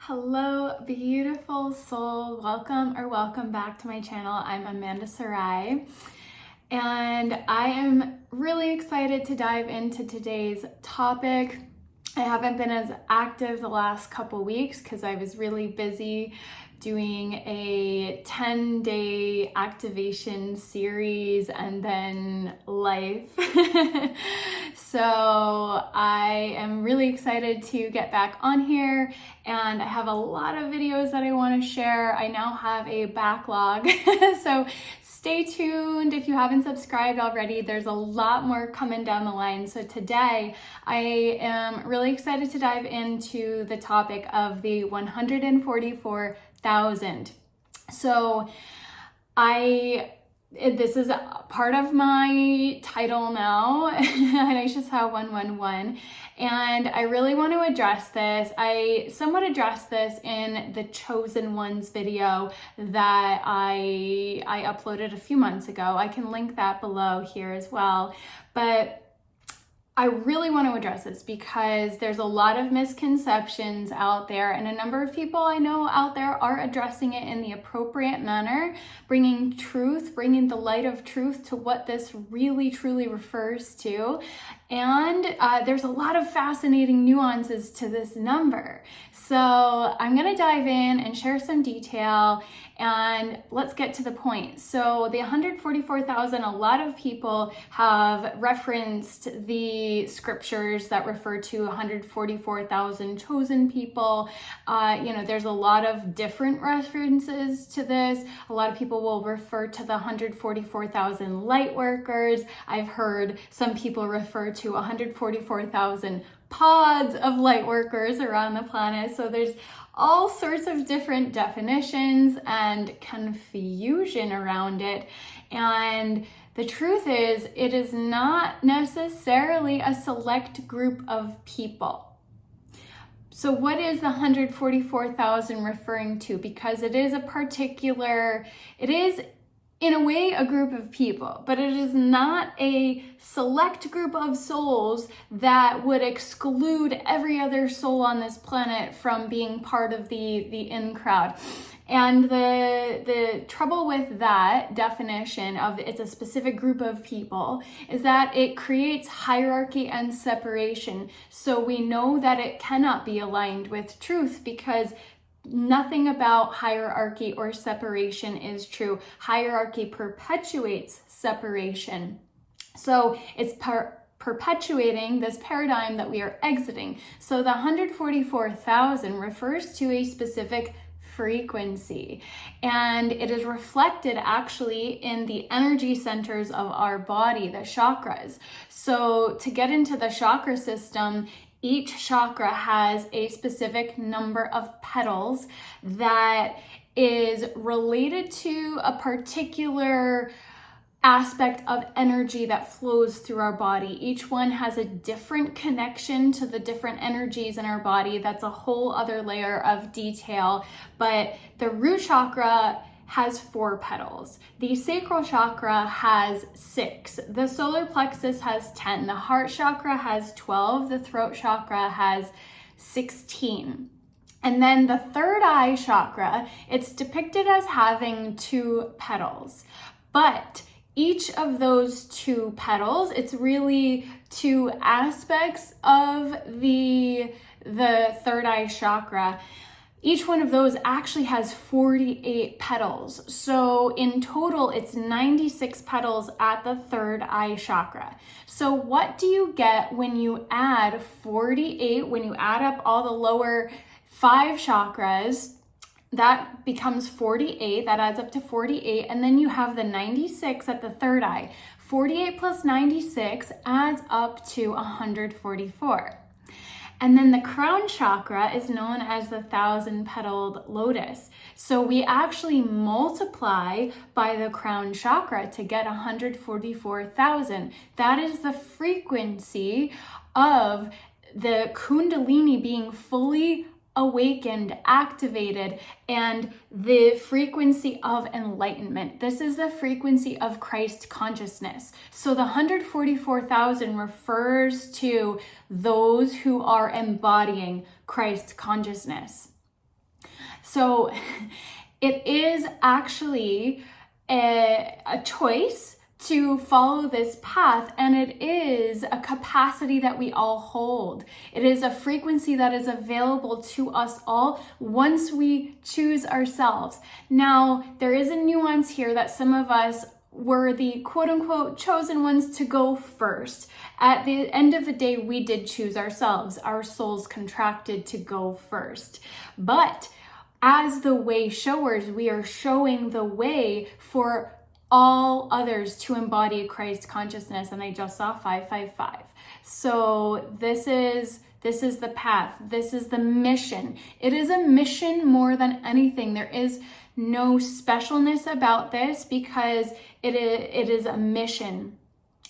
Hello, beautiful soul. Welcome back to my channel. I'm Amanda Sarai, and I am really excited to dive into today's topic. I haven't been as active the last couple weeks because I was really busy doing a 10-day activation series and then life. So I am really excited to get back on here, and I have a lot of videos that I want to share. I now have a backlog, so stay tuned. If you haven't subscribed already, there's a lot more coming down the line. So today I am really excited to dive into the topic of the 144,000. So this is part of my title now, and I just have 111, and I really want to address this. I somewhat addressed this in the Chosen Ones video that I uploaded a few months ago. I can link that below here as well, but I really want to address this because there's a lot of misconceptions out there, and a number of people I know out there are addressing it in the appropriate manner, bringing truth, bringing the light of truth to what this really truly refers to. And there's a lot of fascinating nuances to this number. So I'm going to dive in and share some detail, and let's get to the point. So the 144,000, a lot of people have referenced the scriptures that refer to 144,000 chosen people. There's a lot of different references to this. A lot of people will refer to the 144,000 light workers. I've heard some people refer to 144,000 pods of light workers around the planet. So there's all sorts of different definitions and confusion around it. And the truth is, it is not necessarily a select group of people. So what is the 144,000 referring to? Because it is in a way a group of people, but it is not a select group of souls that would exclude every other soul on this planet from being part of the in crowd. And the trouble with that definition of it's a specific group of people is that it creates hierarchy and separation. So we know that it cannot be aligned with truth because nothing about hierarchy or separation is true. Hierarchy perpetuates separation. So it's perpetuating this paradigm that we are exiting. So the 144,000 refers to a specific frequency, and it is reflected actually in the energy centers of our body, the chakras. So to get into the chakra system, each chakra has a specific number of petals that is related to a particular aspect of energy that flows through our body. Each one has a different connection to the different energies in our body. That's a whole other layer of detail. But the root chakra has 4 petals. The sacral chakra has 6. The solar plexus has 10. The heart chakra has 12. The throat chakra has 16. And then the third eye chakra, it's depicted as having 2 petals. But each of those 2 petals, it's really 2 aspects of the third eye chakra. Each one of those actually has 48 petals. So in total, it's 96 petals at the third eye chakra. So what do you get when you add 48, when you add up all the lower 5 chakras? That becomes 48, that adds up to 48, and then you have the 96 at the third eye. 48 plus 96 adds up to 144. And then the crown chakra is known as the 1,000-petaled lotus. So we actually multiply by the crown chakra to get 144,000. That is the frequency of the Kundalini being fully awakened, activated, and the frequency of enlightenment. This is the frequency of Christ consciousness. So the 144,000 refers to those who are embodying Christ consciousness. So it is actually a choice to follow this path, and it is a capacity that we all hold. It is a frequency that is available to us all once we choose ourselves. Now, there is a nuance here that some of us were the quote-unquote chosen ones to go first. At the end of the day, we did choose ourselves. Our souls contracted to go first. But as the way showers, we are showing the way for all others to embody Christ consciousness. And I just saw 555. So this is the path. This is the mission. It is a mission more than anything. There is no specialness about this because it is a mission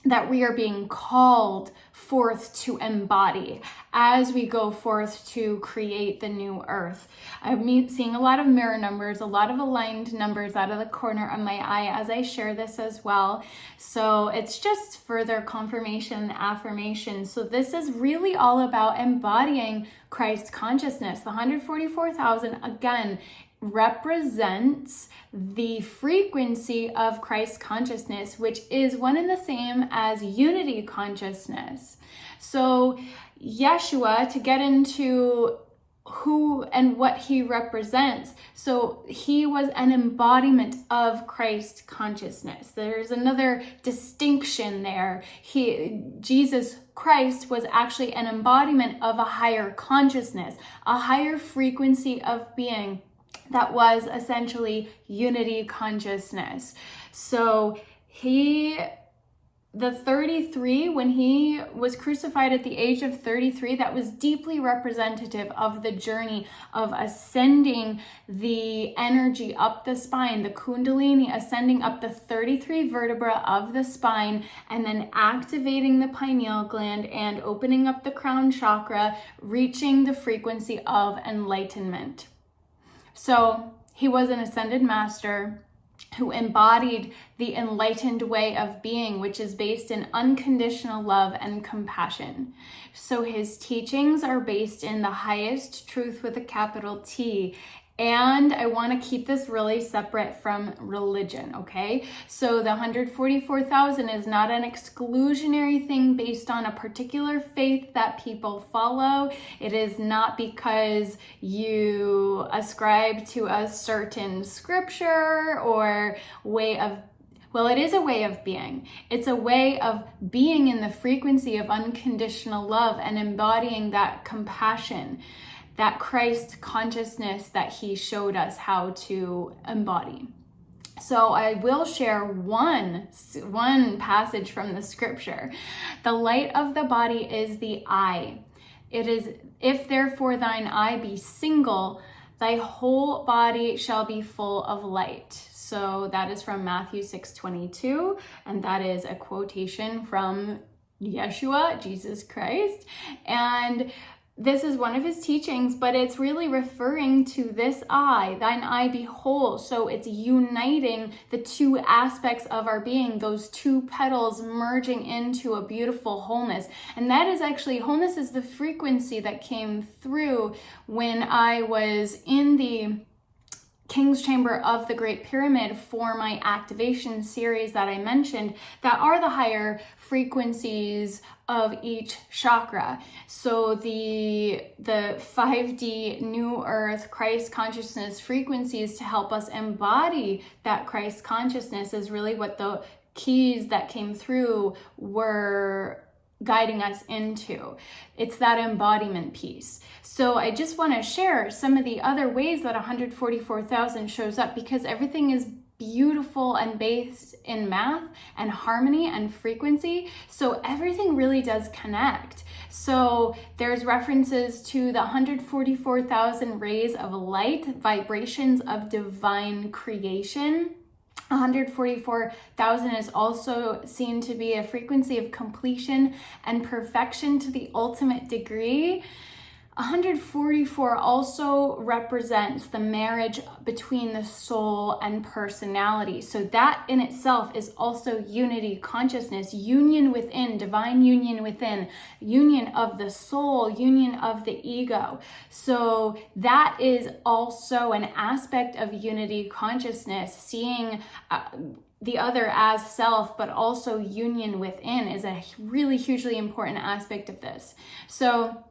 that we are being called forth to embody as we go forth to create the new earth. I'm seeing a lot of mirror numbers, a lot of aligned numbers out of the corner of my eye as I share this as well. So it's just further confirmation and affirmation. So this is really all about embodying Christ consciousness. The 144,000, again, represents the frequency of Christ consciousness, which is one and the same as unity consciousness. So Yeshua, to get into who and what he represents, so he was an embodiment of Christ consciousness. There's another distinction there. Jesus Christ was actually an embodiment of a higher consciousness, a higher frequency of being that was essentially unity consciousness. So the 33, when he was crucified at the age of 33, that was deeply representative of the journey of ascending the energy up the spine, the Kundalini ascending up the 33 vertebra of the spine, and then activating the pineal gland and opening up the crown chakra, reaching the frequency of enlightenment. So he was an ascended master who embodied the enlightened way of being, which is based in unconditional love and compassion. So his teachings are based in the highest truth with a capital T. And I want to keep this really separate from religion, okay? So the 144,000 is not an exclusionary thing based on a particular faith that people follow. It is not because you ascribe to a certain scripture or way of, well, it is a way of being. It's a way of being in the frequency of unconditional love and embodying that compassion, that Christ consciousness that he showed us how to embody. So I will share one passage from the scripture. The light of the body is the eye. It is, if therefore thine eye be single, thy whole body shall be full of light. So that is from Matthew 6:22, and that is a quotation from Yeshua, Jesus Christ. And this is one of his teachings, but it's really referring to this eye, thine eye be whole. So it's uniting the two aspects of our being, those two petals merging into a beautiful wholeness. And that is actually, wholeness is the frequency that came through when I was in the King's Chamber of the Great Pyramid for my activation series that I mentioned, that are the higher frequencies of each chakra. So the 5D New Earth Christ consciousness frequencies to help us embody that Christ consciousness is really what the keys that came through were guiding us into. It's that embodiment piece. So I just want to share some of the other ways that 144,000 shows up, because everything is beautiful and based in math and harmony and frequency. So everything really does connect. So there's references to the 144,000 rays of light, vibrations of divine creation. 144,000 is also seen to be a frequency of completion and perfection to the ultimate degree. 144 also represents the marriage between the soul and personality. So that in itself is also unity consciousness, union within, divine union within, union of the soul, union of the ego. So that is also an aspect of unity consciousness, seeing the other as self, but also union within is a really hugely important aspect of this. So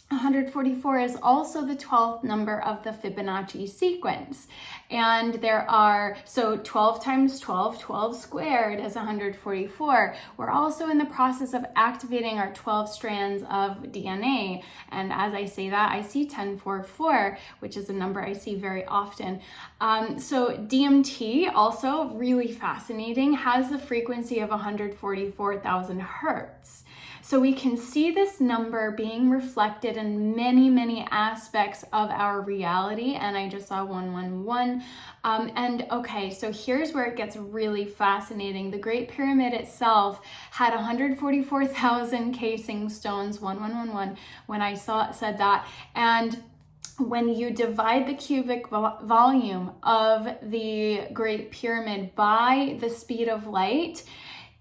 144 is also the 12th number of the Fibonacci sequence. And there are, so 12 times 12, 12 squared is 144. We're also in the process of activating our 12 strands of DNA. And as I say that, I see 1044, which is a number I see very often. So DMT, also really fascinating, has the frequency of 144,000 hertz. So we can see this number being reflected in many, many aspects of our reality. And I just saw 111. And okay, so here's where it gets really fascinating. The Great Pyramid itself had 144,000 casing stones, 1111, when I said that. And when you divide the cubic volume of the Great Pyramid by the speed of light,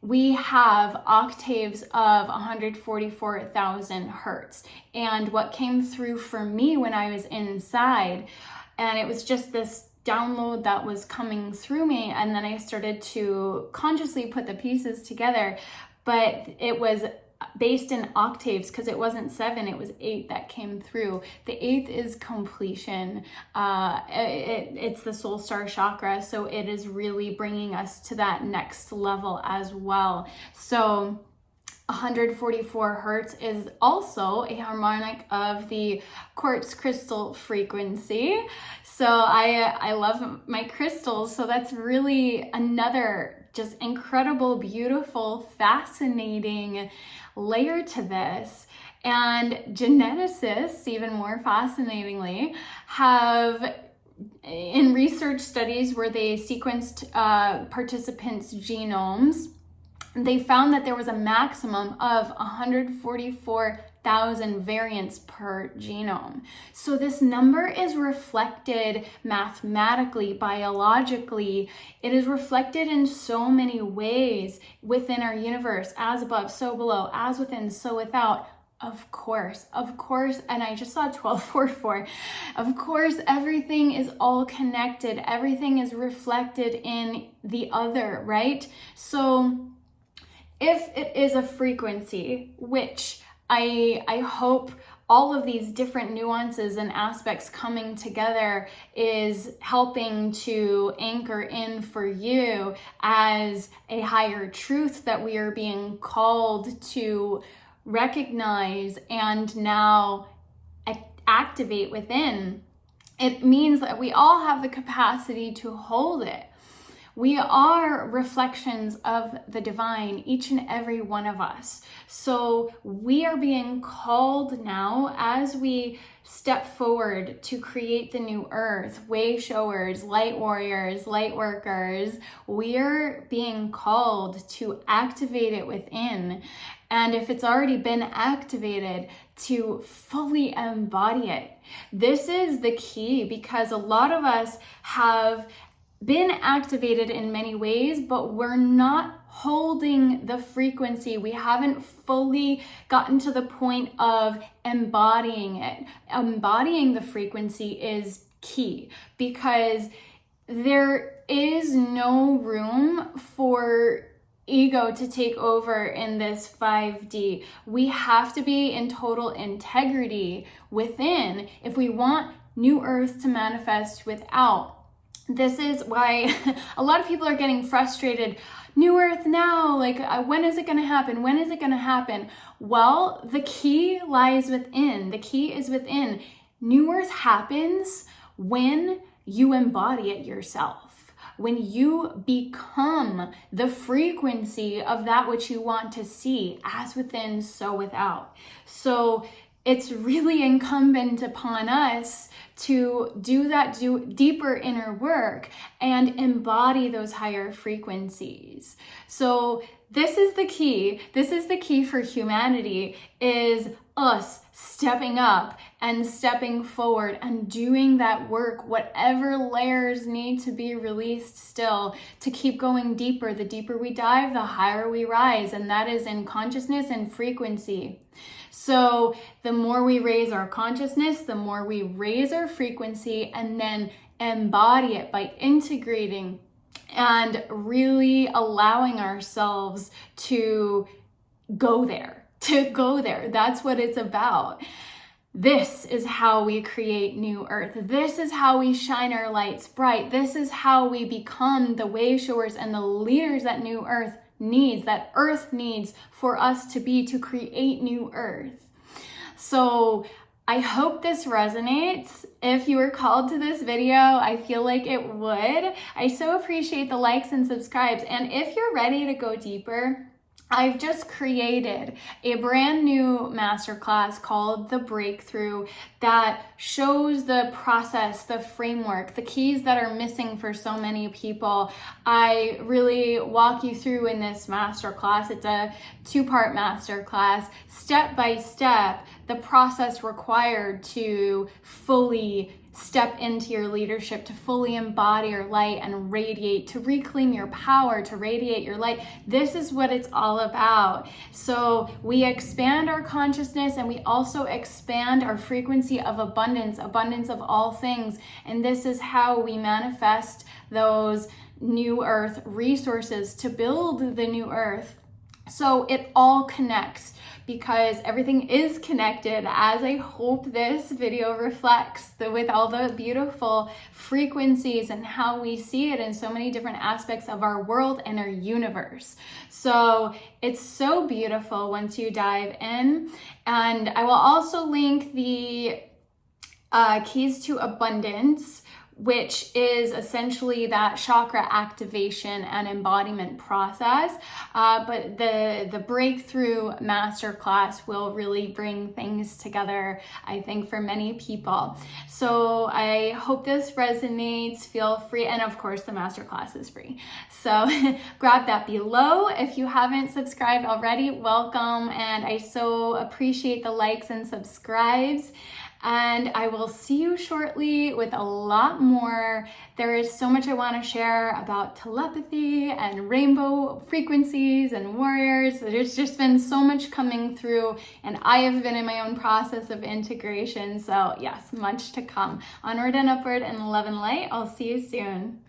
we have octaves of 144,000 hertz. And what came through for me when I was inside, and it was just this download that was coming through me, and then I started to consciously put the pieces together, but it was based in octaves because it wasn't 7, it was 8 that came through. The 8th is completion. It's the soul star chakra, so it is really bringing us to that next level as well. So 144 hertz is also a harmonic of the quartz crystal frequency. So I love my crystals, so that's really another just incredible, beautiful, fascinating layer to this. And geneticists, even more fascinatingly, have in research studies where they sequenced participants' genomes, they found that there was a maximum of 144,000 variants per genome. So this number is reflected mathematically, biologically. It is reflected in so many ways within our universe, as above, so below, as within, so without. Of course, and I just saw 1244. Of course, everything is all connected. Everything is reflected in the other, right? So if it is a frequency, which I hope all of these different nuances and aspects coming together is helping to anchor in for you as a higher truth that we are being called to recognize and now activate within, it means that we all have the capacity to hold it. We are reflections of the divine, each and every one of us. So we are being called now as we step forward to create the new earth, way showers, light warriors, light workers. We're being called to activate it within. And if it's already been activated, to fully embody it. This is the key, because a lot of us have been activated in many ways, but we're not holding the frequency. We haven't fully gotten to the point of embodying it. Embodying the frequency is key, because there is no room for ego to take over in this 5D. We have to be in total integrity within if we want new earth to manifest without. This is why a lot of people are getting frustrated. New earth now, like when is it going to happen? When is it going to happen? Well, the key lies within. The key is within. New earth happens when you embody it yourself. When you become the frequency of that which you want to see, as within, so without. So it's really incumbent upon us to do that deeper inner work and embody those higher frequencies. So this is the key. This is the key for humanity, is us stepping up and stepping forward and doing that work, whatever layers need to be released still, to keep going deeper. The deeper we dive, the higher we rise, and that is in consciousness and frequency. So the more we raise our consciousness, the more we raise our frequency, and then embody it by integrating and really allowing ourselves to go there. That's what it's about. This is how we create new earth. This is how we shine our lights bright. This is how we become the way showers and the leaders that new earth needs, that earth needs for us to be, to create new earth. So I hope this resonates. If you were called to this video, I feel like it would. I so appreciate the likes and subscribes. And if you're ready to go deeper, I've just created a brand new masterclass called The Breakthrough that shows the process, the framework, the keys that are missing for so many people. I really walk you through in this masterclass. It's a 2-part masterclass, step by step, the process required to fully step into your leadership, to fully embody your light and radiate, to reclaim your power, to radiate your light. This is what it's all about. So we expand our consciousness, and we also expand our frequency of abundance of all things. And this is how we manifest those new earth resources to build the new earth. So it all connects, because everything is connected, as I hope this video reflects, with all the beautiful frequencies and how we see it in so many different aspects of our world and our universe. So it's so beautiful once you dive in. And I will also link the keys to abundance, which is essentially that chakra activation and embodiment process. But the breakthrough masterclass will really bring things together, I think, for many people. So I hope this resonates. Feel free. And of course, the masterclass is free. So grab that below. If you haven't subscribed already, welcome. And I so appreciate the likes and subscribes. And I will see you shortly with a lot more. There is so much I want to share about telepathy and rainbow frequencies and warriors. There's just been so much coming through, and I have been in my own process of integration. So yes, much to come. Onward and upward in love and light. I'll see you soon.